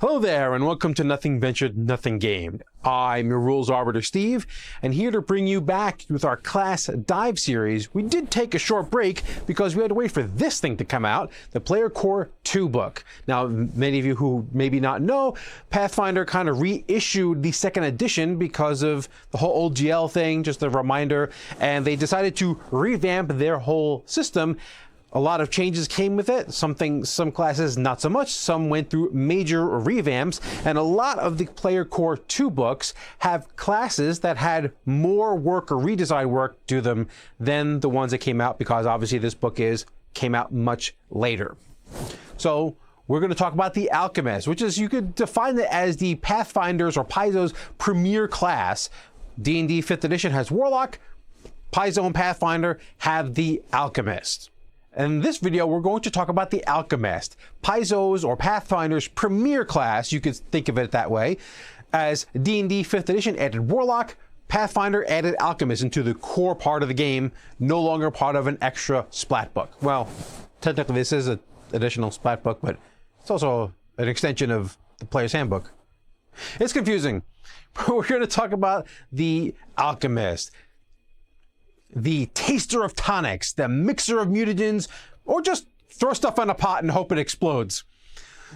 Hello there, and welcome to Nothing Ventured, Nothing Gained. I'm your Rules Arbiter Steve, and here to bring you back with our class dive series. We did take a short break because we had to wait for this thing to come out, the Player Core 2 book. Now, many of you who maybe not know, Pathfinder kind of reissued the second edition because of the whole OGL thing, just a reminder, and they decided to revamp their whole system. A lot of changes came with it. Some classes not so much. Some went through major revamps, and a lot of the Player Core 2 books have classes that had more work or redesign work to them than the ones that came out, because obviously this book came out much later. So we're going to talk about the Alchemist, which is, you could define it as the Pathfinder's or Paizo's premier class. D&D 5th edition has Warlock. Paizo and Pathfinder have the Alchemist. In this video, we're going to talk about the Alchemist, Paizo's or Pathfinder's premier class. You could think of it that way, as D&D 5th edition added Warlock, Pathfinder added Alchemist into the core part of the game, no longer part of an extra splat book. Well, technically this is an additional splat book, but it's also an extension of the player's handbook. It's confusing. We're going to talk about the Alchemist, the taster of tonics, the mixer of mutagens, or just throw stuff in a pot and hope it explodes.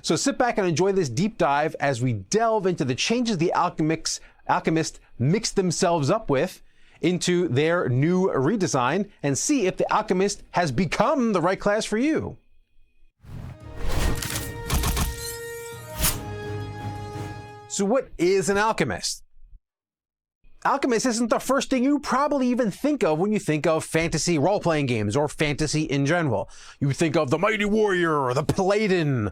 So sit back and enjoy this deep dive as we delve into the changes the Alchemist mixed themselves up with into their new redesign, and see if the Alchemist has become the right class for you. So what is an Alchemist? Alchemist isn't the first thing you probably even think of when you think of fantasy role-playing games or fantasy in general. You think of the mighty warrior, the paladin,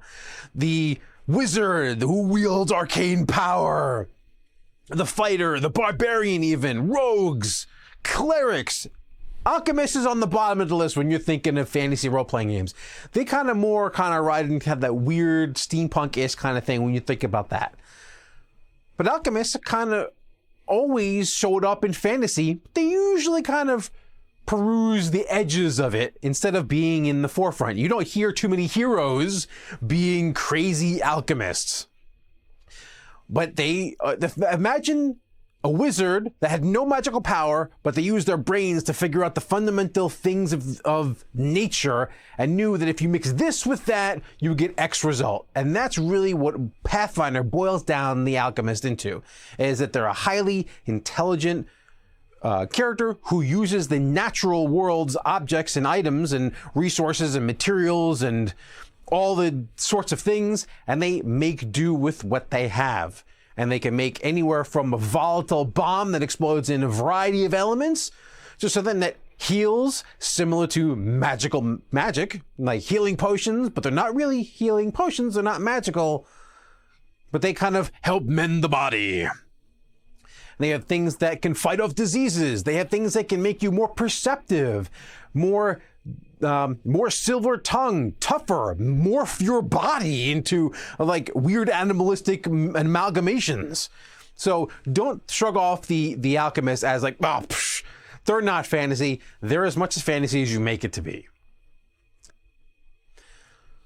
the wizard who wields arcane power, the fighter, the barbarian even, rogues, clerics. Alchemist is on the bottom of the list when you're thinking of fantasy role-playing games. They kind of ride and have that weird steampunk-ish kind of thing when you think about that. But Alchemists kind of always showed up in fantasy. They usually kind of peruse the edges of it instead of being in the forefront. You don't hear too many heroes being crazy alchemists. But imagine a wizard that had no magical power, but they used their brains to figure out the fundamental things of nature, and knew that if you mix this with that, you would get X result. And that's really what Pathfinder boils down the Alchemist into, is that they're a highly intelligent character who uses the natural world's objects and items and resources and materials and all the sorts of things, and they make do with what they have. And they can make anywhere from a volatile bomb that explodes in a variety of elements, to something that heals, similar to magic, like healing potions, but they're not really healing potions, they're not magical, but they kind of help mend the body. They have things that can fight off diseases. They have things that can make you more perceptive, more silver tongue, tougher, morph your body into like weird animalistic amalgamations. So don't shrug off the Alchemist as like, oh, psh, they're not fantasy. They're as much as fantasy as you make it to be.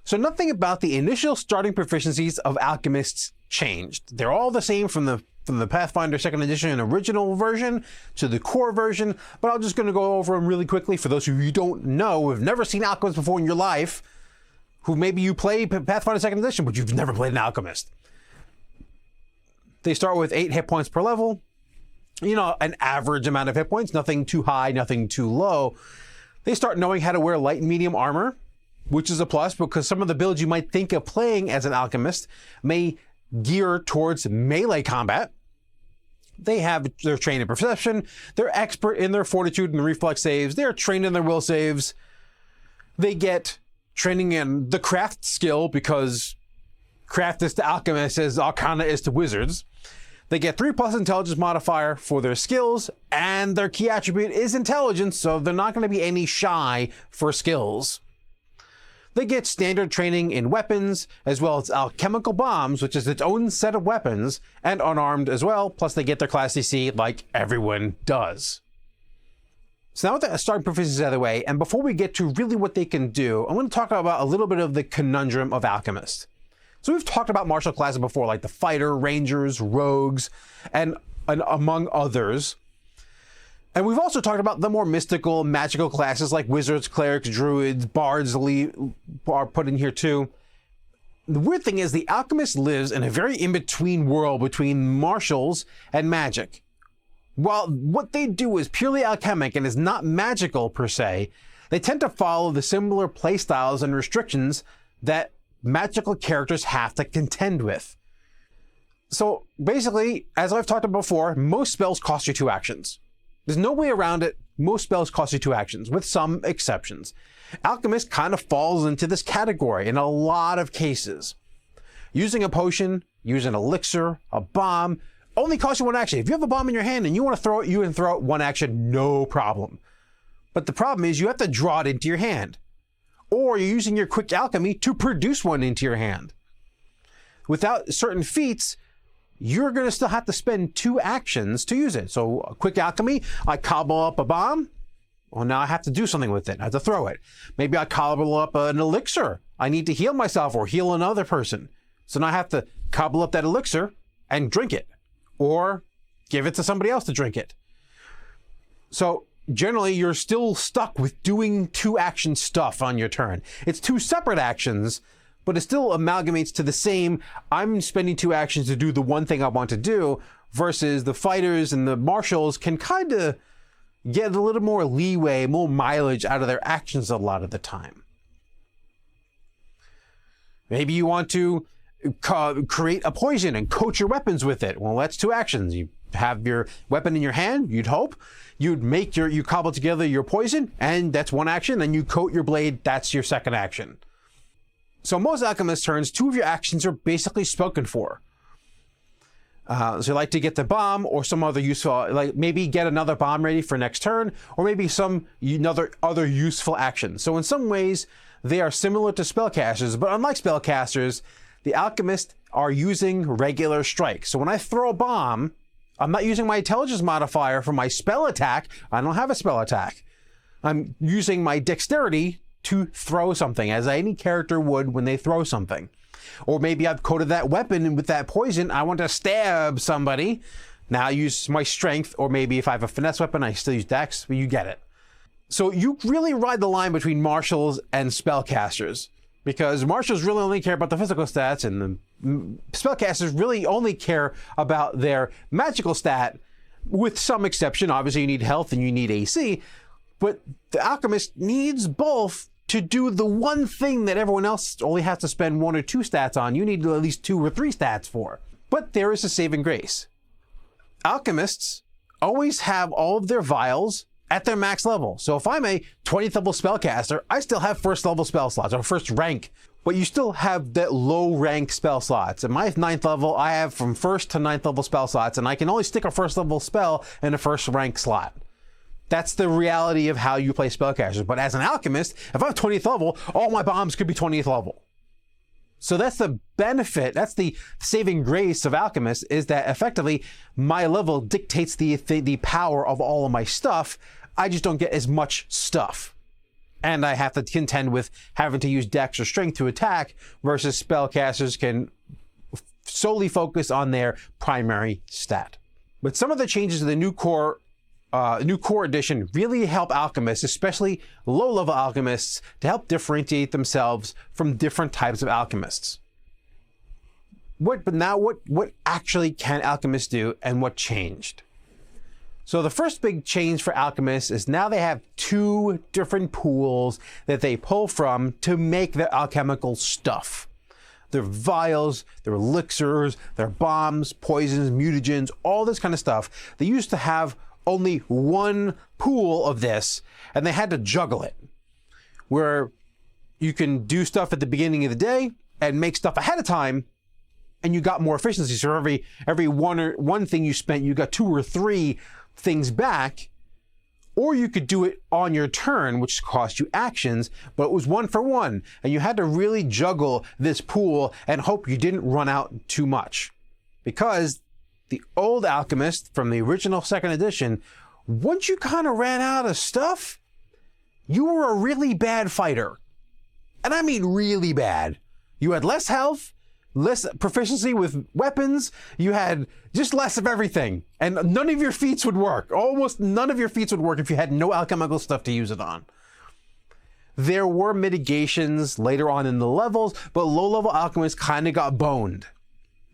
So nothing about the initial starting proficiencies of Alchemists changed. They're all the same from the Pathfinder 2nd edition original version to the core version, but I'm just going to go over them really quickly for those of you who don't know, who have never seen Alchemist before in your life, who maybe you play Pathfinder 2nd edition, but you've never played an Alchemist. They start with 8 hit points per level, an average amount of hit points, nothing too high, nothing too low. They start knowing how to wear light and medium armor, which is a plus, because some of the builds you might think of playing as an Alchemist may gear towards melee combat. They're trained in perception, they're expert in their fortitude and reflex saves, they're trained in their will saves. They get training in the craft skill, because craft is to alchemists as arcana is to wizards. They get 3+ intelligence modifier for their skills, and their key attribute is intelligence, so they're not going to be any shy for skills. They get standard training in weapons, as well as alchemical bombs, which is its own set of weapons, and unarmed as well, plus they get their class CC like everyone does. So now with the starting proficiencies out of the way, and before we get to really what they can do, I want to talk about a little bit of the conundrum of Alchemist. So we've talked about martial classes before, like the fighter, rangers, rogues, and among others. And we've also talked about the more mystical, magical classes like wizards, clerics, druids, bards are put in here too. The weird thing is the alchemist lives in a very in-between world between martials and magic. While what they do is purely alchemic and is not magical per se, they tend to follow the similar playstyles and restrictions that magical characters have to contend with. So basically, as I've talked about before, most spells cost you 2 actions. There's no way around it. Most spells cost you 2 actions, with some exceptions. Alchemist kind of falls into this category in a lot of cases. Using a potion, using an elixir, a bomb, only costs you 1 action. If you have a bomb in your hand and you want to throw it, you can throw it 1 action, no problem. But the problem is you have to draw it into your hand. Or you're using your quick alchemy to produce one into your hand. Without certain feats, you're going to still have to spend 2 actions to use it. So a quick alchemy, I cobble up a bomb. Well, now I have to do something with it. I have to throw it. Maybe I cobble up an elixir. I need to heal myself or heal another person. So now I have to cobble up that elixir and drink it. Or give it to somebody else to drink it. So generally, you're still stuck with doing 2 action stuff on your turn. It's 2 separate actions, but it still amalgamates to the same, I'm spending 2 actions to do the one thing I want to do, versus the fighters and the martials can kind of get a little more leeway, more mileage out of their actions a lot of the time. Maybe you want to create a poison and coat your weapons with it. Well, that's 2 actions. You have your weapon in your hand, you'd hope. You cobble together your poison, and that's 1 action. Then you coat your blade, that's your 2nd action. So most alchemist turns, 2 of your actions are basically spoken for. So you like to get the bomb or some other useful, like maybe get another bomb ready for next turn, or maybe other useful action. So in some ways, they are similar to spellcasters, but unlike spellcasters, the alchemists are using regular strikes. So when I throw a bomb, I'm not using my intelligence modifier for my spell attack. I don't have a spell attack. I'm using my dexterity to throw something, as any character would when they throw something. Or maybe I've coated that weapon and with that poison, I want to stab somebody. Now I use my strength, or maybe if I have a finesse weapon, I still use dex, but you get it. So you really ride the line between martials and spellcasters, because martials really only care about the physical stats, and the spellcasters really only care about their magical stat, with some exception. Obviously, you need health and you need AC, but the alchemist needs both to do the one thing that everyone else only has to spend 1 or 2 stats on. You need at least 2 or 3 stats for. But there is a saving grace. Alchemists always have all of their vials at their max level. So if I'm a 20th level spellcaster, I still have 1st level spell slots, or 1st rank, but you still have that low rank spell slots. At my 9th level, I have from 1st to 9th level spell slots, and I can only stick a 1st level spell in a 1st rank slot. That's the reality of how you play spellcasters. But as an alchemist, if I'm 20th level, all my bombs could be 20th level. So that's the benefit, that's the saving grace of alchemists, is that effectively my level dictates the power of all of my stuff. I just don't get as much stuff. And I have to contend with having to use dex or strength to attack, versus spellcasters can solely focus on their primary stat. But some of the changes to the new core edition really help alchemists, especially low-level alchemists, to help differentiate themselves from different types of alchemists. What actually can alchemists do, and what changed? So the first big change for alchemists is now they have 2 different pools that they pull from to make their alchemical stuff. Their vials, their elixirs, their bombs, poisons, mutagens, all this kind of stuff. They used to have only 1 pool of this, and they had to juggle it, where you can do stuff at the beginning of the day and make stuff ahead of time, and you got more efficiency. So every one thing you spent, you got 2 or 3 things back. Or you could do it on your turn, which cost you actions, but it was 1 for 1, and you had to really juggle this pool and hope you didn't run out too much. Because the old alchemist from the original 2nd edition, once you kind of ran out of stuff, you were a really bad fighter. And I mean really bad. You had less health, less proficiency with weapons, you had just less of everything. And none of your feats would work. Almost none of your feats would work if you had no alchemical stuff to use it on. There were mitigations later on in the levels, but low-level alchemists kind of got boned.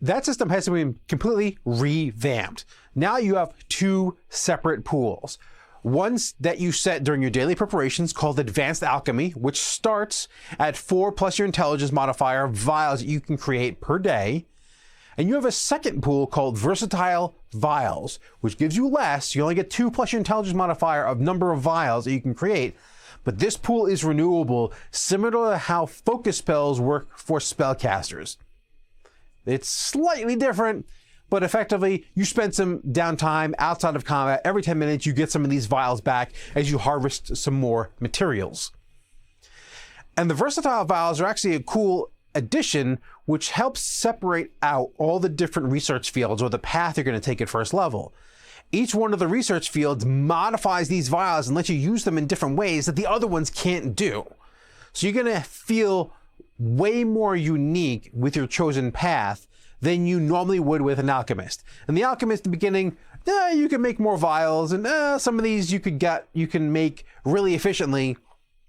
That system has been completely revamped. Now you have two separate pools. One that you set during your daily preparations called Advanced Alchemy, which starts at 4 plus your intelligence modifier vials that you can create per day. And you have a second pool called Versatile Vials, which gives you less. You only get 2 plus your intelligence modifier of number of vials that you can create. But this pool is renewable, similar to how focus spells work for spellcasters. It's slightly different, but effectively, you spend some downtime outside of combat. Every 10 minutes, you get some of these vials back as you harvest some more materials. And the Versatile Vials are actually a cool addition, which helps separate out all the different research fields or the path you're going to take at first level. Each one of the research fields modifies these vials and lets you use them in different ways that the other ones can't do. So you're going to feel way more unique with your chosen path than you normally would with an alchemist. And the alchemist at the beginning, you can make more vials, and some of these you can make really efficiently,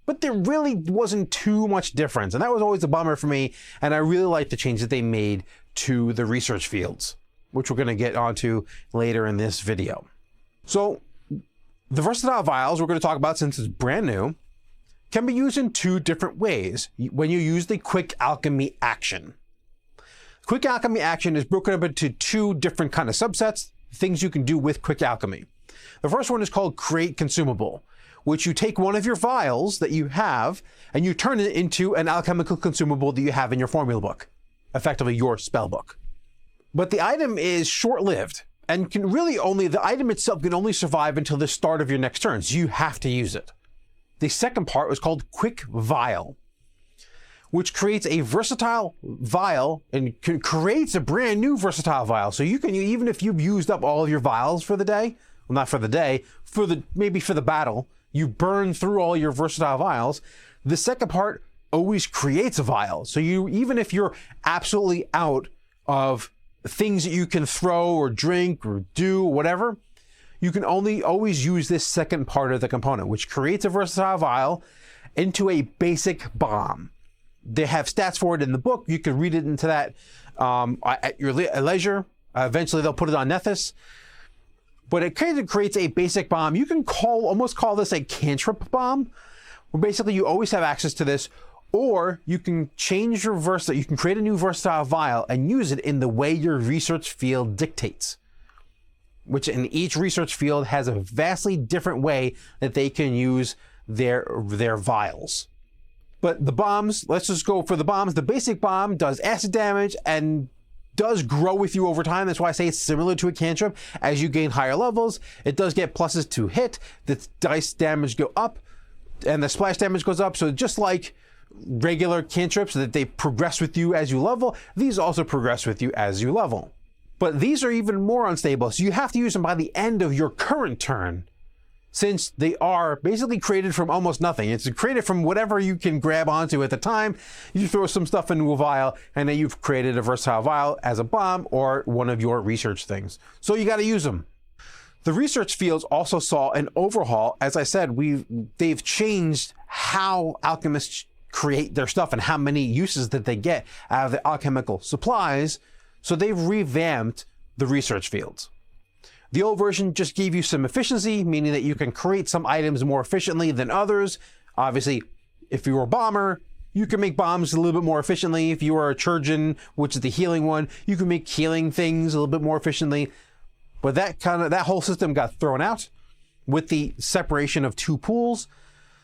but there really wasn't too much difference. And that was always a bummer for me. And I really like the change that they made to the research fields, which we're going to get onto later in this video. So the Versatile Vials we're going to talk about, since it's brand new, can be used in 2 different ways when you use the Quick Alchemy action. Quick Alchemy action is broken up into 2 different kind of subsets, things you can do with Quick Alchemy. The first one is called Create Consumable, which you take one of your vials that you have and you turn it into an alchemical consumable that you have in your formula book, effectively your spell book. But the item is short-lived and the item itself can only survive until the start of your next turn, so you have to use it. The second part was called Quick Vial, which creates a versatile vial and creates a brand new versatile vial. So you can, even if you've used up all of your vials for the day, well, not for the day, maybe for the battle, you burn through all your versatile vials. The second part always creates a vial. So even if you're absolutely out of things that you can throw or drink or do, whatever, you can always use this second part of the component, which creates a versatile vial into a basic bomb. They have stats for it in the book. You can read it into that at your leisure. Eventually, they'll put it on Nethys. But it kind of creates a basic bomb. You can almost call this a cantrip bomb, where basically you always have access to this, or you can change your versatile. You can create a new versatile vial and use it in the way your research field dictates, which in each research field has a vastly different way that they can use their vials. But the bombs, let's just go for the bombs. The basic bomb does acid damage and does grow with you over time. That's why I say it's similar to a cantrip. As you gain higher levels, it does get pluses to hit. The dice damage go up and the splash damage goes up. So just like regular cantrips, that they progress with you as you level, these also progress with you as you level. But these are even more unstable. So you have to use them by the end of your current turn, since they are basically created from almost nothing. It's created from whatever you can grab onto at the time. You throw some stuff into a vial, and then you've created a versatile vial as a bomb or one of your research things. So you got to use them. The research fields also saw an overhaul. As I said, they've changed how alchemists create their stuff and how many uses that they get out of the alchemical supplies. So they've revamped the research fields. The old version just gave you some efficiency, meaning that you can create some items more efficiently than others. Obviously, if you were a bomber, you can make bombs a little bit more efficiently. If you are a Chirurgeon, which is the healing one, you can make healing things a little bit more efficiently. But that whole system got thrown out with the separation of 2 pools.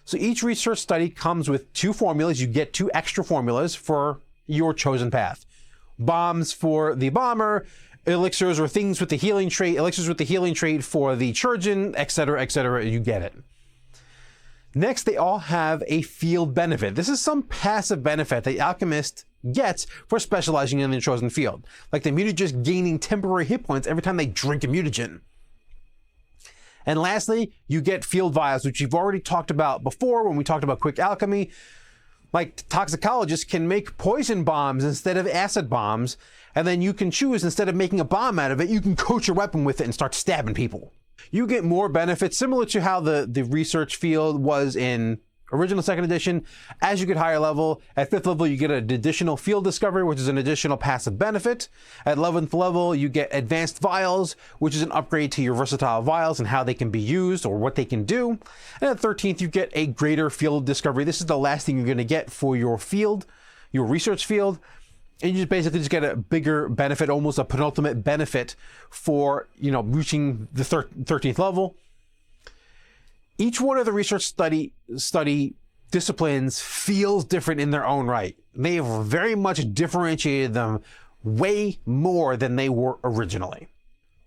So each research study comes with 2 formulas. You get 2 extra formulas for your chosen path. Bombs for the bomber, elixirs or things with the healing trait, elixirs with the healing trait for the Chirurgeon, etc., you get it. Next, they all have a field benefit. This is some passive benefit the alchemist gets for specializing in their chosen field, like the mutagen gaining temporary hit points every time they drink a mutagen. And lastly, you get field vials, which you've already talked about before when we talked about Quick Alchemy. Like toxicologist can make poison bombs instead of acid bombs, and then you can choose, instead of making a bomb out of it, you can coat your weapon with it and start stabbing people. You get more benefits, similar to how the research field was in original 2nd edition. As you get higher level, at 5th level, you get an additional field discovery, which is an additional passive benefit. At 11th level, you get advanced vials, which is an upgrade to your versatile vials and how they can be used or what they can do. And at 13th, you get a greater field discovery. This is the last thing you're going to get for your field, your research field. And you just basically just get a bigger benefit, almost a penultimate benefit for, reaching the 13th level. Each one of the research study disciplines feels different in their own right. They have very much differentiated them way more than they were originally.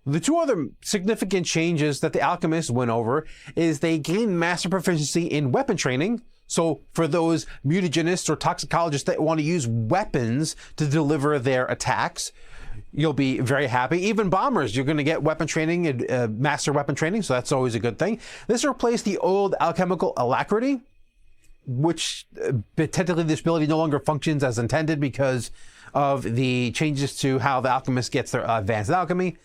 The two other significant changes that the Alchemists went over is they gained master proficiency in weapon training. So for those mutagenists or toxicologists that want to use weapons to deliver their attacks, you'll be very happy. Even bombers, you're going to get weapon training and master weapon training, so that's always a good thing. This replaced the old alchemical alacrity, which technically this ability no longer functions as intended because of the changes to how the alchemist gets their advanced alchemy.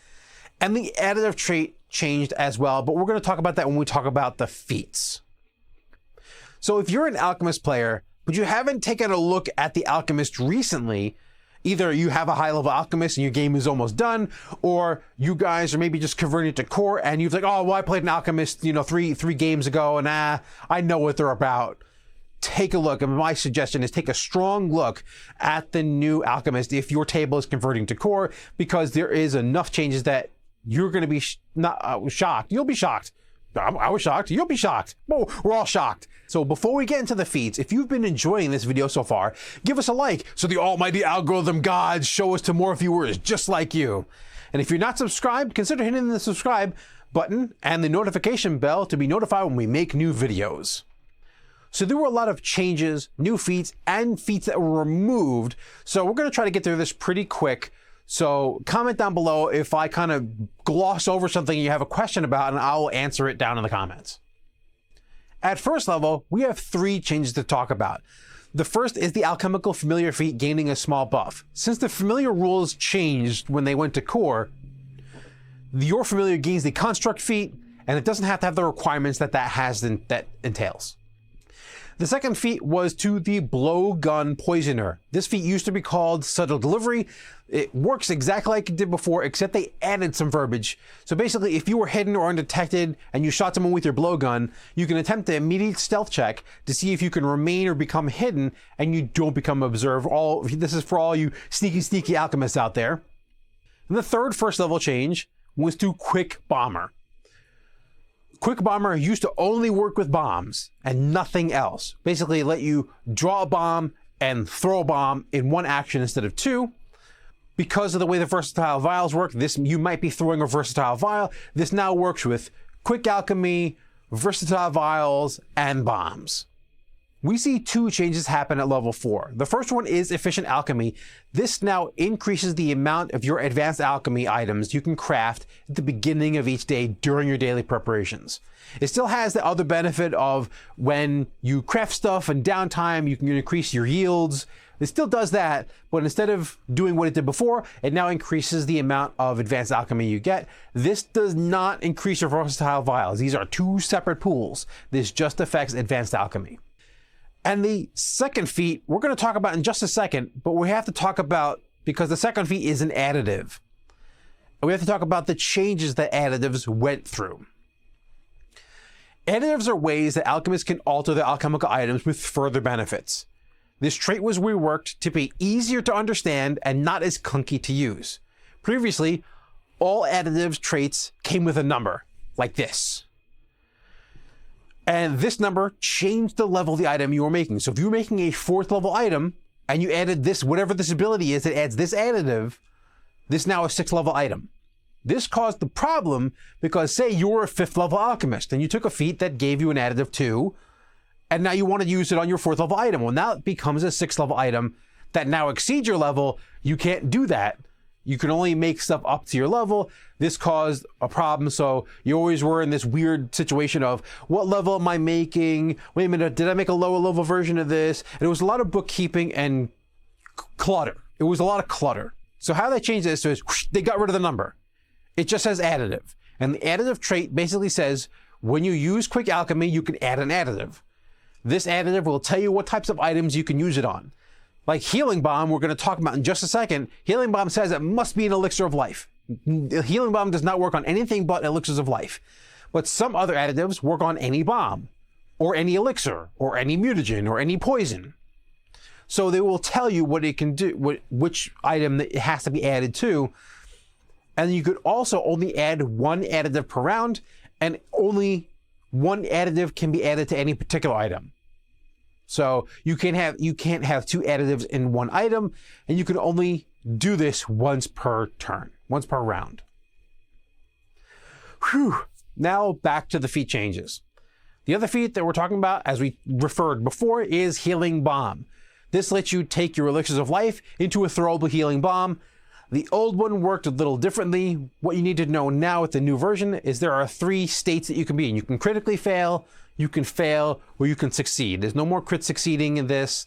And the additive trait changed as well, but we're going to talk about that when we talk about the feats. So if you're an Alchemist player, but you haven't taken a look at the Alchemist recently, either you have a high-level Alchemist and your game is almost done, or you guys are maybe just converting to core and you've like, oh, well, I played an Alchemist, three games ago, and I know what they're about. Take a look, and my suggestion is take a strong look at the new Alchemist if your table is converting to core, because there is enough changes that you're going to be shocked. You'll be shocked. I was shocked. You'll be shocked. Whoa, we're all shocked. So before we get into the feats, if you've been enjoying this video so far, give us a like so the almighty algorithm gods show us to more viewers just like you. And if you're not subscribed, consider hitting the subscribe button and the notification bell to be notified when we make new videos. So there were a lot of changes, new feats, and feats that were removed. So we're going to try to get through this pretty quick. So comment down below if I kind of gloss over something you have a question about, and I'll answer it down in the comments. At first level, we have 3 changes to talk about. The first is the alchemical familiar feat gaining a small buff. Since the familiar rules changed when they went to core, your familiar gains the construct feat, and it doesn't have to have the requirements that entails. The second feat was to the blowgun poisoner. This feat used to be called subtle delivery. It works exactly like it did before, except they added some verbiage. So basically, if you were hidden or undetected and you shot someone with your blowgun, you can attempt the immediate stealth check to see if you can remain or become hidden and you don't become observed. This is for all you sneaky alchemists out there. And the third first level change was to quick bomber. Quick bomber used to only work with bombs and nothing else. Basically let you draw a bomb and throw a bomb in one action instead of 2. Because of the way the versatile vials work, you might be throwing a versatile vial. This now works with quick alchemy, versatile vials, and bombs. We see 2 changes happen at level 4. The first one is efficient alchemy. This now increases the amount of your advanced alchemy items you can craft at the beginning of each day during your daily preparations. It still has the other benefit of when you craft stuff and downtime, you can increase your yields. It still does that, but instead of doing what it did before, it now increases the amount of advanced alchemy you get. This does not increase your versatile vials. These are 2 separate pools. This just affects advanced alchemy. And the second feat, we're going to talk about in just a second, but we have to talk about, because the second feat is an additive. And we have to talk about the changes that additives went through. Additives are ways that alchemists can alter their alchemical items with further benefits. This trait was reworked to be easier to understand and not as clunky to use. Previously, all additives traits came with a number, like this. And this number changed the level of the item you were making. So if you were making a 4th level item and you added this, whatever this ability is that adds this additive, this now a 6th level item. This caused the problem because say you're a 5th level alchemist and you took a feat that gave you an additive 2, and now you want to use it on your 4th level item. Well, now it becomes a 6th level item that now exceeds your level. You can't do that You can only make stuff up to your level. This caused a problem, so you always were in this weird situation of, what level am I making? Wait a minute, did I make a lower level version of this? And it was a lot of bookkeeping and clutter. It was a lot of clutter. So how they changed this is, whoosh, they got rid of the number. It just says additive. And the additive trait basically says, when you use Quick Alchemy, you can add an additive. This additive will tell you what types of items you can use it on. Like Healing Bomb, we're going to talk about in just a second. Healing Bomb says it must be an elixir of life. Healing Bomb does not work on anything but elixirs of life. But some other additives work on any bomb, or any elixir, or any mutagen, or any poison. So they will tell you what it can do, which item that it has to be added to. And you could also only add one additive per round, and only one additive can be added to any particular item. So you can't have two additives in one item, and you can only do this once per turn, once per round. Whew. Now back to the feat changes. The other feat that we're talking about, as we referred before, is Healing Bomb. This lets you take your elixirs of life into a throwable healing bomb. The old one worked a little differently. What you need to know now with the new version is there are 3 states that you can be in. You can critically fail, you can fail, or you can succeed. There's no more crit succeeding in this.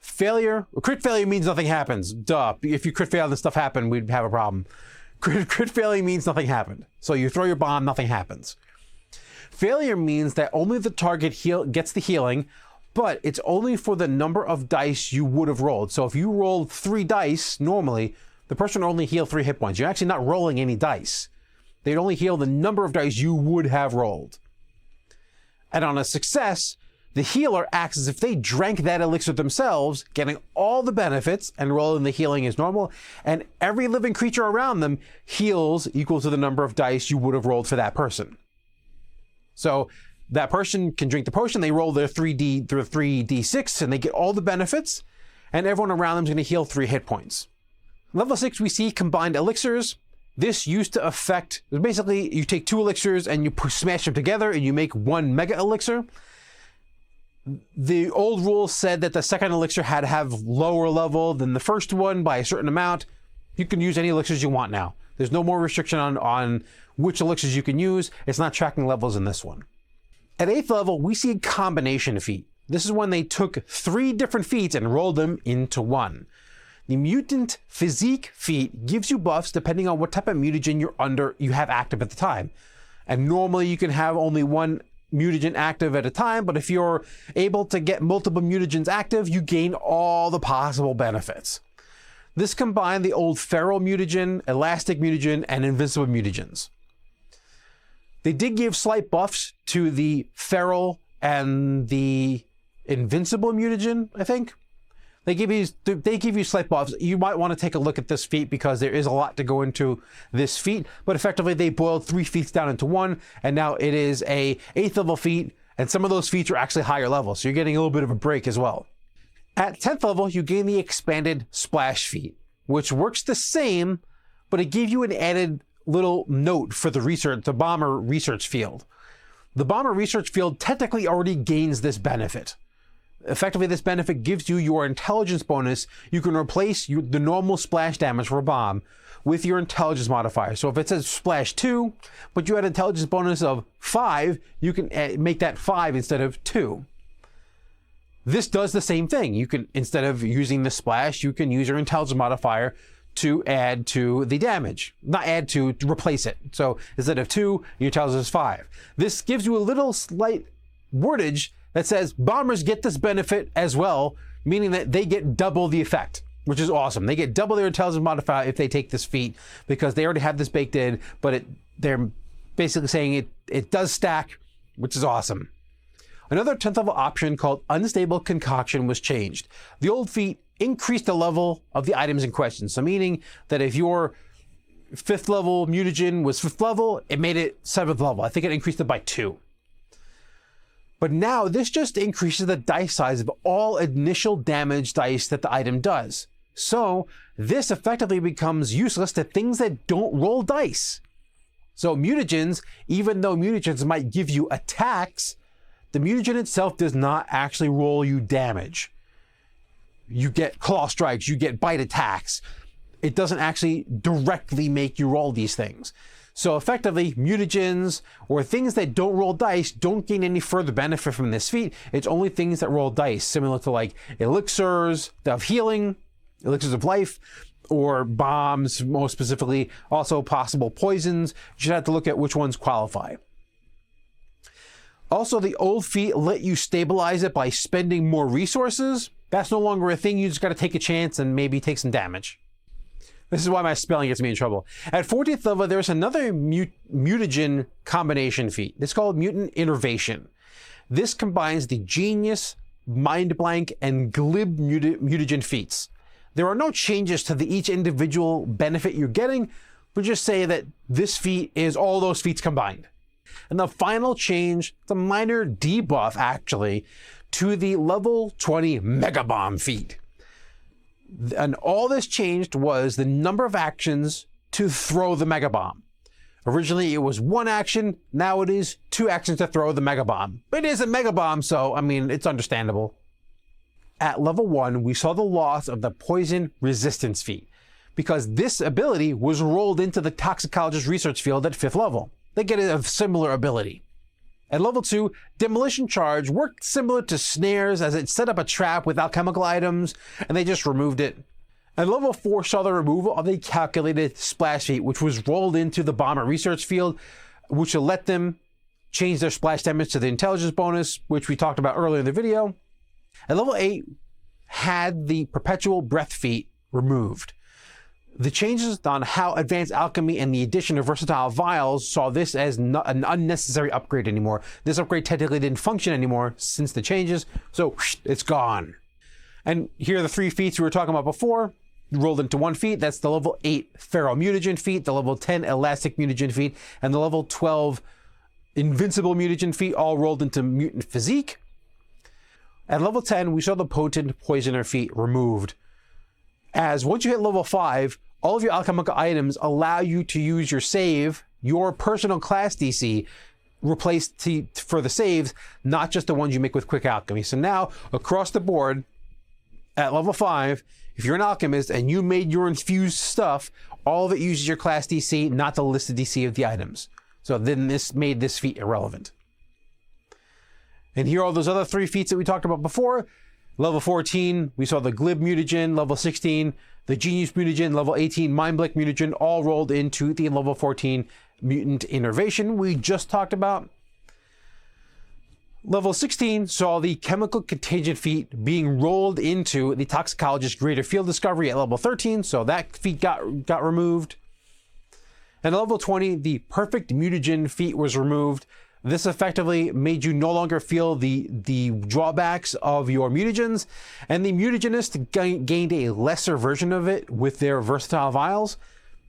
Crit failure means nothing happens. Duh. If you crit fail and stuff happened, we'd have a problem. Crit failure means nothing happened. So you throw your bomb, nothing happens. Failure means that only the target gets the healing, but it's only for the number of dice you would have rolled. So if you rolled 3 dice, normally, the person would only heal 3 hit points. You're actually not rolling any dice. They'd only heal the number of dice you would have rolled. And on a success, the healer acts as if they drank that elixir themselves, getting all the benefits, and rolling the healing as normal, and every living creature around them heals equal to the number of dice you would have rolled for that person. So that person can drink the potion, they roll their 3d6, and they get all the benefits, and everyone around them is going to heal 3 hit points. Level 6, we see combined elixirs. This used to affect, basically, you take 2 elixirs and you smash them together and you make 1 mega elixir. The old rules said that the second elixir had to have lower level than the first one by a certain amount. You can use any elixirs you want now. There's no more restriction on which elixirs you can use. It's not tracking levels in this one. At 8th level, we see a combination feat. This is when they took 3 different feats and rolled them into one. The Mutant Physique feat gives you buffs depending on what type of mutagen you have active at the time. And normally you can have only 1 mutagen active at a time, but if you're able to get multiple mutagens active, you gain all the possible benefits. This combined the old feral mutagen, elastic mutagen, and invincible mutagens. They did give slight buffs to the feral and the invincible mutagen, I think. They give you slight buffs. You might want to take a look at this feat because there is a lot to go into this feat, but effectively they boiled 3 feats down into 1, and now it is a 8th level feat, and some of those feats are actually higher levels, so you're getting a little bit of a break as well. At 10th level, you gain the expanded splash feat, which works the same, but it gives you an added little note for the bomber research field. The bomber research field technically already gains this benefit. Effectively, this benefit gives you your intelligence bonus. You can replace the normal splash damage for a bomb with your intelligence modifier. So if it says splash 2, but you had an intelligence bonus of 5, you can make that 5 instead of 2. This does the same thing. You can, instead of using the splash, you can use your intelligence modifier to add to the damage. Not add to replace it. So instead of 2, your intelligence is 5. This gives you a little slight wordage that says bombers get this benefit as well, meaning that they get double the effect, which is awesome. They get double their intelligence modifier if they take this feat because they already have this baked in, but they're basically saying it does stack, which is awesome. Another 10th level option called Unstable Concoction was changed. The old feat increased the level of the items in question. So meaning that if your 5th level mutagen was 5th level, it made it 7th level. I think it increased it by 2. But now this just increases the dice size of all initial damage dice that the item does. So this effectively becomes useless to things that don't roll dice. So mutagens, even though mutagens might give you attacks, the mutagen itself does not actually roll you damage. You get claw strikes, you get bite attacks. it doesn't actually directly make you roll these things. So effectively, mutagens or things that don't roll dice don't gain any further benefit from this feat. It's only things that roll dice, similar to like elixirs of healing, elixirs of life, or bombs, most specifically, also possible poisons. You should have to look at which ones qualify. Also, the old feat let you stabilize it by spending more resources. That's no longer a thing. You just got to take a chance and maybe take some damage. This is why my spelling gets me in trouble. At 14th level, there's another mutagen combination feat. It's called Mutant Innervation. This combines the Genius, Mind Blank, and Glib mutagen feats. There are no changes to each individual benefit you're getting, but just say that this feat is all those feats combined. And the final change, it's a minor debuff actually, to the level 20 Mega Bomb feat. And all this changed was the number of actions to throw the Mega Bomb. Originally it was 1 action, now it is 2 actions to throw the Mega Bomb. But it is a Mega Bomb, so I mean, it's understandable. At level 1, we saw the loss of the Poison Resistance feat, because this ability was rolled into the Toxicologist research field at 5th level. They get a similar ability. At level 2, Demolition Charge worked similar to snares as it set up a trap with alchemical items, and they just removed it. At level 4 saw the removal of the Calculated Splash feat, which was rolled into the Bomber research field, which will let them change their splash damage to the intelligence bonus, which we talked about earlier in the video. At level 8, had the Perpetual Breath feat removed. The changes on how advanced alchemy and the addition of versatile vials saw this as not an unnecessary upgrade anymore. This upgrade technically didn't function anymore since the changes, so it's gone. And here are the 3 feats we were talking about before, rolled into 1 feat. That's the level 8 Feral Mutagen feat, the level 10 Elastic Mutagen feat, and the level 12 Invincible Mutagen feat, all rolled into Mutant Physique. At level 10, we saw the Potent Poisoner feat removed, as once you hit level 5, all of your alchemical items allow you to use your save, your personal class DC, replaced for the saves, not just the ones you make with Quick Alchemy. So now, across the board, at level 5, if you're an alchemist and you made your infused stuff, all of it uses your class DC, not the listed DC of the items. So then this made this feat irrelevant. And here are all those other 3 feats that we talked about before. Level 14, we saw the Glib Mutagen. Level 16, the Genius Mutagen. Level 18, Mind Blank Mutagen, all rolled into the level 14 Mutant Innervation we just talked about. Level 16 saw the Chemical Contagion feat being rolled into the Toxicologist Greater Field Discovery at level 13, so that feat got removed. And at level 20, the Perfect Mutagen feat was removed. This effectively made you no longer feel the drawbacks of your mutagens, and the Mutagenist gained a lesser version of it with their versatile vials.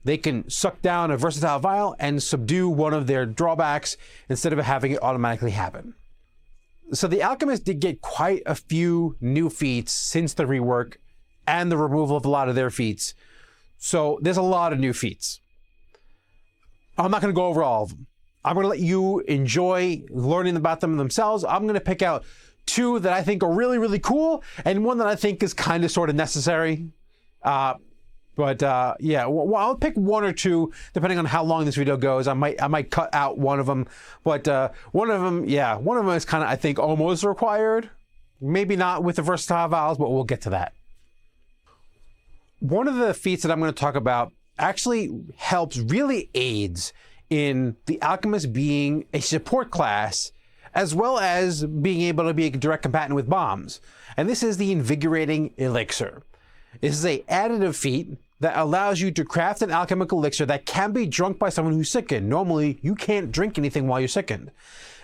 They can suck down a versatile vial and subdue one of their drawbacks instead of having it automatically happen. So the Alchemist did get quite a few new feats since the rework and the removal of a lot of their feats. So there's a lot of new feats. I'm not going to go over all of them. I'm going to let you enjoy learning about them themselves. I'm going to pick out 2 that I think are really, really cool, and 1 that I think is kind of sort of necessary. Yeah, well, I'll pick 1 or 2 depending on how long this video goes. I might cut out one of them, but one of them is kind of, I think, almost required. Maybe not with the versatile vials, but we'll get to that. One of the feats that I'm going to talk about actually really aids in the Alchemist being a support class, as well as being able to be a direct combatant with bombs. And this is the Invigorating Elixir. This is an additive feat that allows you to craft an alchemical elixir that can be drunk by someone who's sickened. Normally, you can't drink anything while you're sickened.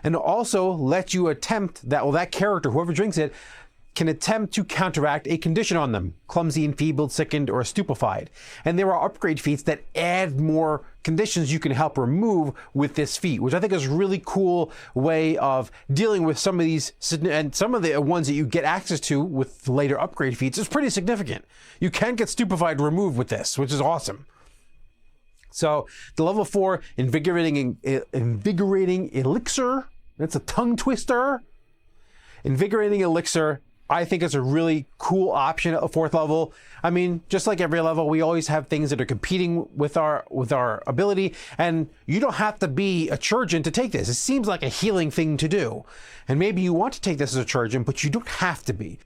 And also lets you attempt that character, whoever drinks it, can attempt to counteract a condition on them: clumsy, enfeebled, sickened, or stupefied. And there are upgrade feats that add more conditions you can help remove with this feat, which I think is a really cool way of dealing with some of these, and some of the ones that you get access to with later upgrade feats is pretty significant. You can get stupefied removed with this, which is awesome. So the level 4 Invigorating Elixir, that's a tongue twister. Invigorating Elixir I think it's a really cool option at a 4th level. I mean, just like every level, we always have things that are competing with our ability, and you don't have to be a Chirurgeon to take this. It seems like a healing thing to do, and maybe you want to take this as a Chirurgeon, but you don't have to be.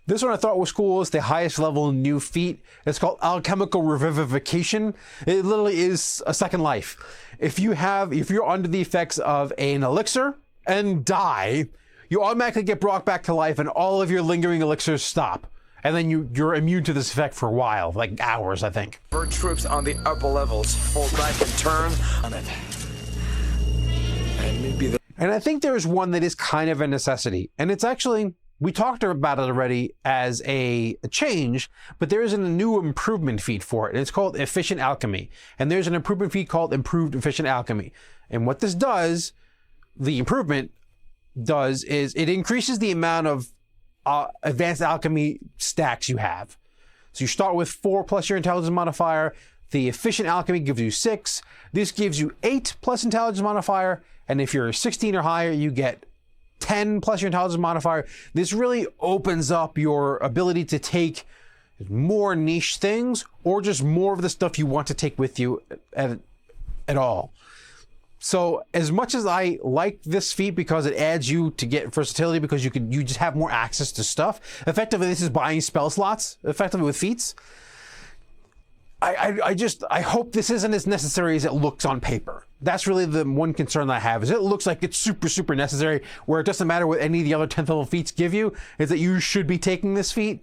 This one I thought was cool. It's the highest level new feat. It's called Alchemical Revivification. It literally is a second life. If you're under the effects of an elixir and die, you automatically get brought back to life and all of your lingering elixirs stop. And then you're immune to this effect for a while, like hours, I think. Our troops on the upper levels fall back and turn on it. And I think there's one that is kind of a necessity. And it's actually, we talked about it already as a change, but there is a new improvement feat for it. And it's called Efficient Alchemy. And there's an improvement feat called Improved Efficient Alchemy. And what this does, the improvement does, is it increases the amount of advanced alchemy stacks you have. So you start with 4 plus your intelligence modifier. The efficient alchemy gives you 6. This gives you 8 plus intelligence modifier. And if you're 16 or higher, you get 10 plus your intelligence modifier. This really opens up your ability to take more niche things or just more of the stuff you want to take with you at all. So as much as I like this feat because it adds you to get versatility because you just have more access to stuff. Effectively, this is buying spell slots effectively with feats. I hope this isn't as necessary as it looks on paper. That's really the one concern that I have, is it looks like it's super, super necessary where it doesn't matter what any of the other 10th level feats give you, is that you should be taking this feat.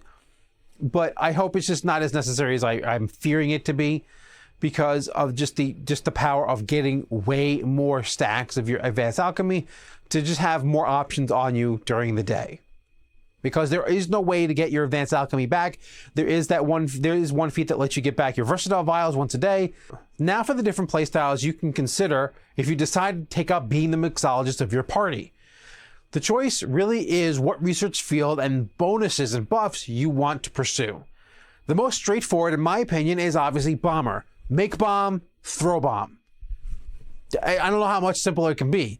But I hope it's just not as necessary as I'm fearing it to be, because of just the power of getting way more stacks of your advanced alchemy to just have more options on you during the day. Because there is no way to get your advanced alchemy back. There is one feat that lets you get back your versatile vials once a day. Now for the different playstyles you can consider if you decide to take up being the mixologist of your party. The choice really is what research field and bonuses and buffs you want to pursue. The most straightforward, in my opinion, is obviously Bomber. Make bomb, throw bomb. I don't know how much simpler it can be.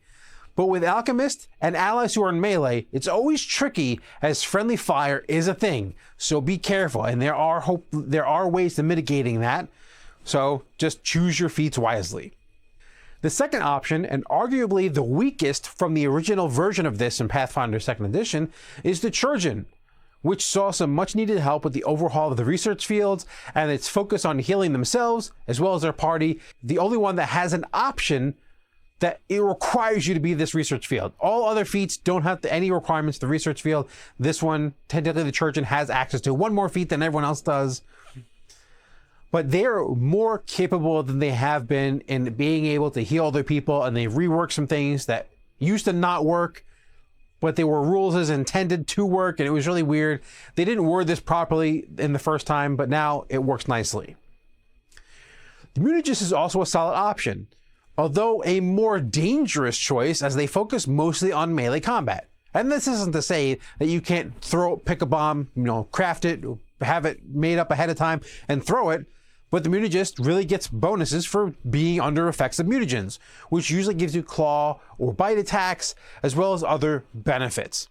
But with Alchemist and allies who are in melee, it's always tricky as friendly fire is a thing. So be careful, and there are ways to mitigating that. So just choose your feats wisely. The second option, and arguably the weakest from the original version of this in Pathfinder 2nd Edition, is the Chirurgeon, which saw some much needed help with the overhaul of the research fields and its focus on healing themselves as well as their party. The only one that has an option that it requires you to be this research field. All other feats don't have any requirements to the research field. This one, technically the Chirurgeon has access to one more feat than everyone else does. But they're more capable than they have been in being able to heal other people, and they've reworked some things that used to not work, but they were rules as intended to work, and it was really weird. They didn't word this properly in the first time, but now it works nicely. The Mutagenist is also a solid option, although a more dangerous choice as they focus mostly on melee combat. And this isn't to say that you can't pick a bomb, craft it, have it made up ahead of time and throw it, but the Mutagenist really gets bonuses for being under effects of mutagens, which usually gives you claw or bite attacks, as well as other benefits.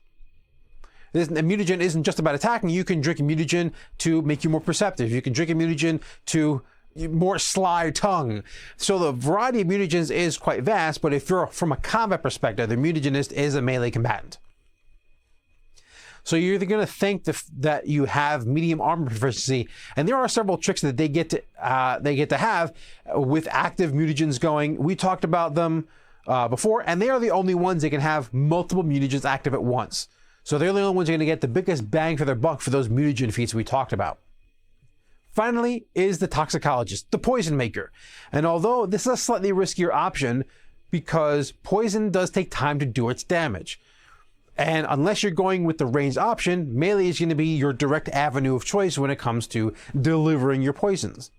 A mutagen isn't just about attacking. You can drink a mutagen to make you more perceptive. You can drink a mutagen to more sly tongue. So the variety of mutagens is quite vast, but if you're from a combat perspective, the Mutagenist is a melee combatant. So you're either going to think that you have medium armor proficiency, and there are several tricks that they get to have with active mutagens going. We talked about them before, and they are the only ones that can have multiple mutagens active at once. So they're the only ones that are going to get the biggest bang for their buck for those mutagen feats we talked about. Finally is the toxicologist, the poison maker. And although this is a slightly riskier option because poison does take time to do its damage. And unless you're going with the ranged option, melee is going to be your direct avenue of choice when it comes to delivering your poisons.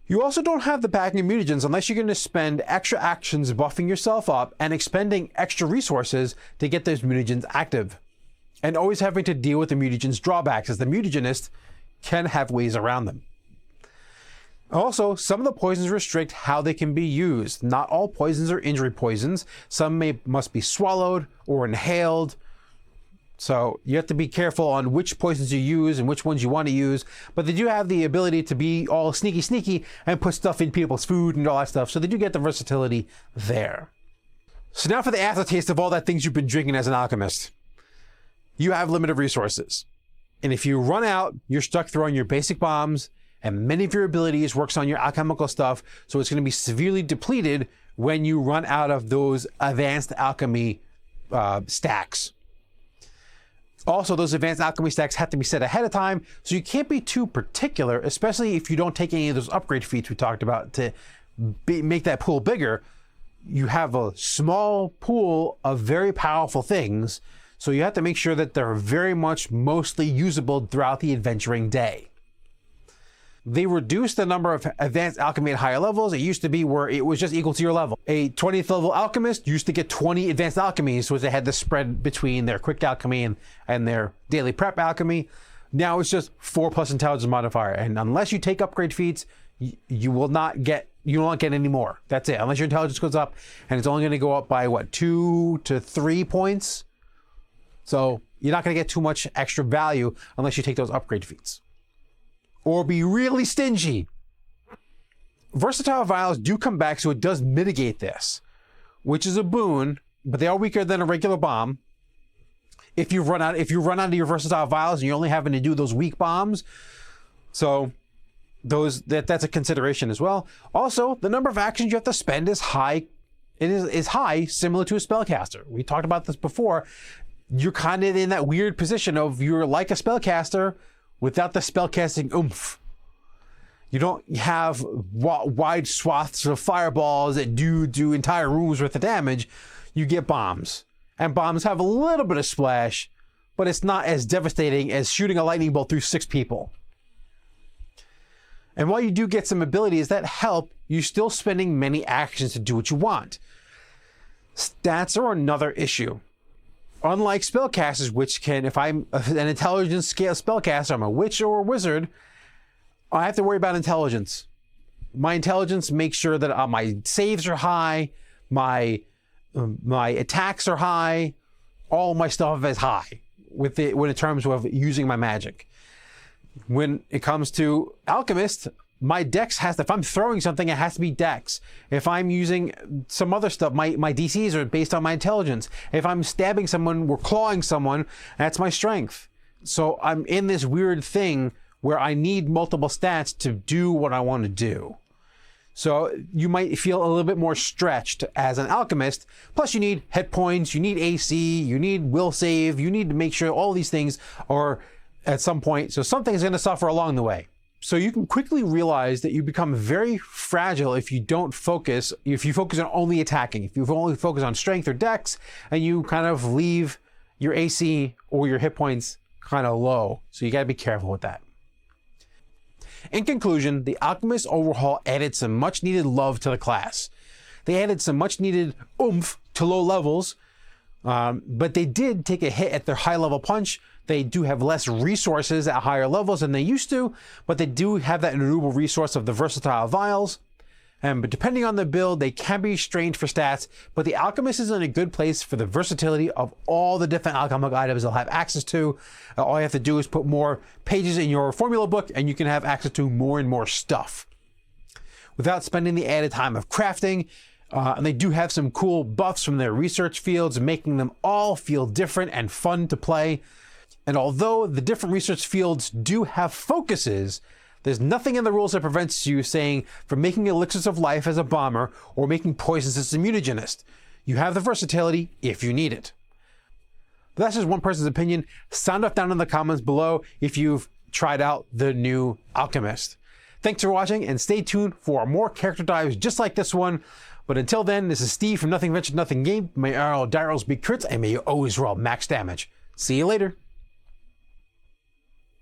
You also don't have the backing of mutagens unless you're going to spend extra actions buffing yourself up and expending extra resources to get those mutagens active. And always having to deal with the mutagen's drawbacks, as the Mutagenist can have ways around them. Also, some of the poisons restrict how they can be used. Not all poisons are injury poisons. Some must be swallowed or inhaled So you have to be careful on which poisons you use and which ones you want to use, but they do have the ability to be all sneaky and put stuff in people's food and all that stuff. So they do get the versatility there. So now for the aftertaste of all that things you've been drinking as an alchemist. You have limited resources. And if you run out, you're stuck throwing your basic bombs, and many of your abilities works on your alchemical stuff. So it's going to be severely depleted when you run out of those advanced alchemy stacks. Also, those advanced alchemy stacks have to be set ahead of time, so you can't be too particular, especially if you don't take any of those upgrade feats we talked about to make that pool bigger. You have a small pool of very powerful things, so you have to make sure that they're very much mostly usable throughout the adventuring day. They reduced the number of advanced alchemy at higher levels. It used to be where it was just equal to your level. A 20th level alchemist used to get 20 advanced alchemies, so they had the spread between their quick alchemy and their daily prep alchemy. Now it's just 4+ intelligence modifier, and unless you take upgrade feats, you will not get any more. That's it. Unless your intelligence goes up, and it's only going to go up by what, 2 to 3 points. So you're not going to get too much extra value unless you take those upgrade feats. Or be really stingy. Versatile vials do come back, so it does mitigate this, which is a boon, but they are weaker than a regular bomb. If you run out of your versatile vials and you're only having to do those weak bombs, so that's a consideration as well. Also, the number of actions you have to spend is high. It is high, similar to a spellcaster. We talked about this before. You're kind of in that weird position of you're like a spellcaster without the spellcasting oomph. You don't have wide swaths of fireballs that do entire rooms worth of damage. You get bombs. And bombs have a little bit of splash, but it's not as devastating as shooting a lightning bolt through 6 people. And while you do get some abilities that help, you're still spending many actions to do what you want. Stats are another issue. Unlike spellcasters, which can, if I'm an intelligence scale spellcaster, I'm a witch or a wizard, I have to worry about intelligence. My intelligence makes sure that my saves are high, my attacks are high, all my stuff is high when in terms of using my magic. When it comes to alchemist, my dex if I'm throwing something, it has to be dex. If I'm using some other stuff, my DCs are based on my intelligence. If I'm stabbing someone or clawing someone, that's my strength. So I'm in this weird thing where I need multiple stats to do what I want to do. So you might feel a little bit more stretched as an alchemist. Plus you need hit points, you need AC, you need will save, you need to make sure all these things are at some point. So something is going to suffer along the way. So you can quickly realize that you become very fragile if you focus on only attacking. If you only focus on strength or dex, and you kind of leave your AC or your hit points kind of low. So you got to be careful with that. In conclusion, the Alchemist overhaul added some much needed love to the class. They added some much needed oomph to low levels, but they did take a hit at their high level punch. They do have less resources at higher levels than they used to, but they do have that renewable resource of the versatile vials. But depending on the build, they can be strained for stats, but the Alchemist is in a good place for the versatility of all the different alchemical items they'll have access to. All you have to do is put more pages in your formula book and you can have access to more and more stuff without spending the added time of crafting. And they do have some cool buffs from their research fields, making them all feel different and fun to play. And although the different research fields do have focuses, there's nothing in the rules that prevents you from making elixirs of life as a bomber or making poisons as a mutagenist. You have the versatility if you need it. But that's just one person's opinion. Sound off down in the comments below if you've tried out the new Alchemist. Thanks for watching and stay tuned for more character dives just like this one. But until then, this is Steve from Nothing Ventured, Nothing Gained. May all dials be crits and may you always roll max damage. See you later.